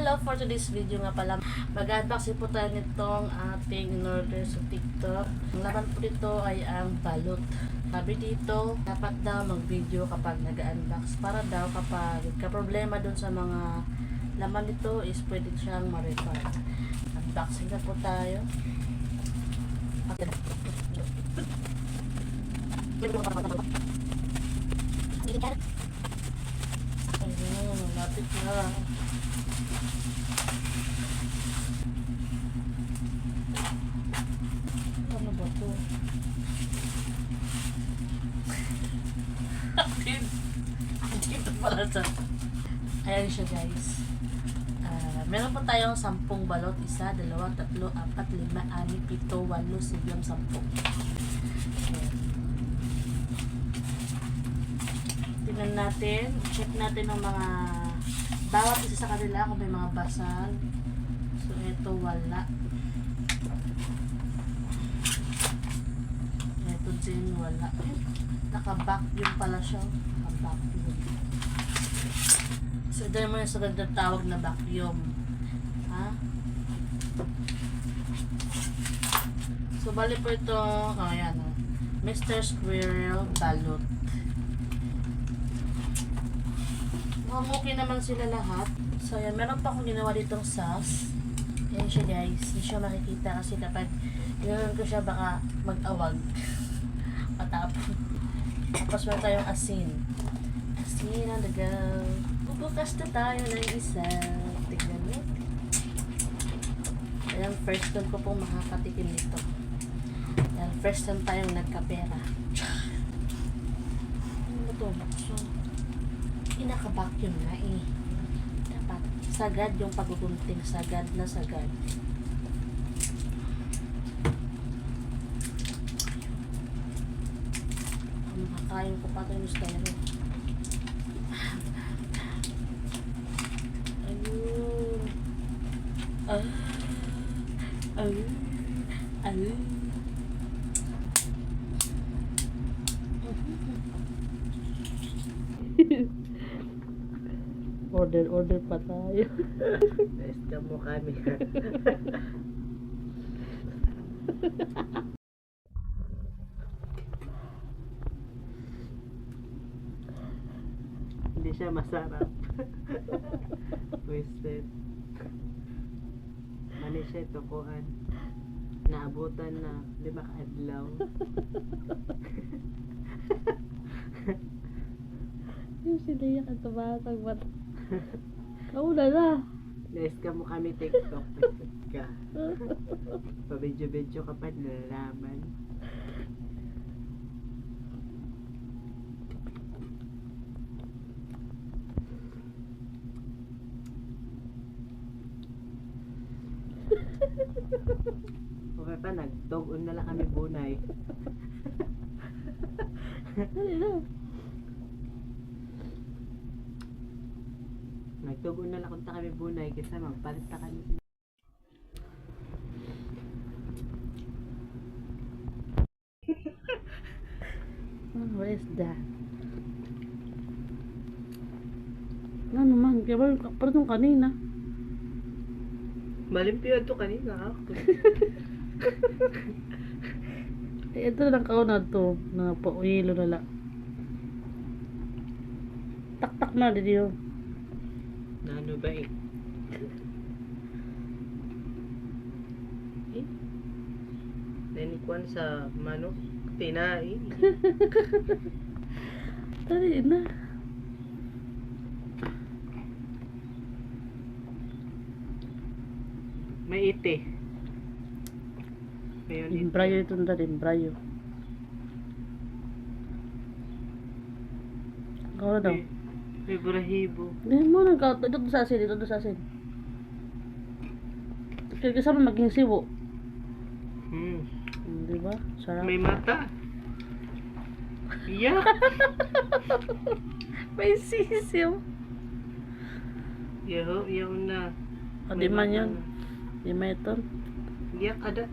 Hello, for today's video nga pala, mag-unboxing po tayo nitong ating in-order sa TikTok. Ang laman po dito ay ang balot. Sabi dito, dapat daw mag-video kapag nag-unbox para daw kapag ka-problema dun sa mga laman nito is pwede siyang ma-refer. Unboxing na po tayo. Ayun, lapit na. Ano ba to? Dito pala sa... Ayan siya guys. Meron po tayong 10 balot. 1, 2, 3, 4, 5, 6, 7, 8, 10. Tingnan natin. Check natin ang mga bawat isa sa kanila kung may mga basal. So ito wala. Ito din wala. Naka-vacuum pala siya. Naka-vacuum. So dahil mo yung sagad na tawag na vacuum. Ha? So bali po ito. Ayan o. Mr. Squirrel balot. Mukhang okay naman sila lahat. So yan. Meron pa akong ginawa ditong sauce. Yan siya guys. Hindi siya makikita kasi kapag ganoon ko siya baka mag-awag. Patapon. Tapos meron tayong asin. Asin ang dagal. Bubukas na tayo ng isa. Tignan nyo. Ayan, first time ko pong makakatikim nito. Ayan, first time tayong nagkapera. Ano ba ito? So, inaka-vacuum na eh. Dapat sagad yung pagkukunting. Sagad na sagad. Makakain ko pa ito yung styro. Ayun. Order pa tayo. Basta mo kami. Hindi siya masarap. Twisted. Mali siya ito kuhan. Naabutan na 5 kaadlaw. Yung siniyak ang tumatag mata. Kauna na. Nice ka mo kami TikTok. Ka. Pa-video-video ka pa nalalaman. Okay pa, nagtugon na lang kami bunay. Dali na. Nagtugon na lang kung kami bunay kasi magpalit na kami. What is that? Ano naman? Kaya ba yung kanina? Malimpyo ito kanina ako. Ito lang kauna to. Na pauwilo na lang. Tak-tak na din yun. Ano ba eh? Nanikwan sa manok. Tinai. Dali na. May ite. Ngayon ite. Imbrayo ito na rin. Imbrayo. Kauna daw. May burahibo. Hindi mo nang kauna. Ito sa asin. Ito sa asin. Kaya kasama maging siwo. Diba? Sarap. May mata. Yak. May sisiw. Yaho, yaho na. O, di man yun. Di man ito. Yak ada.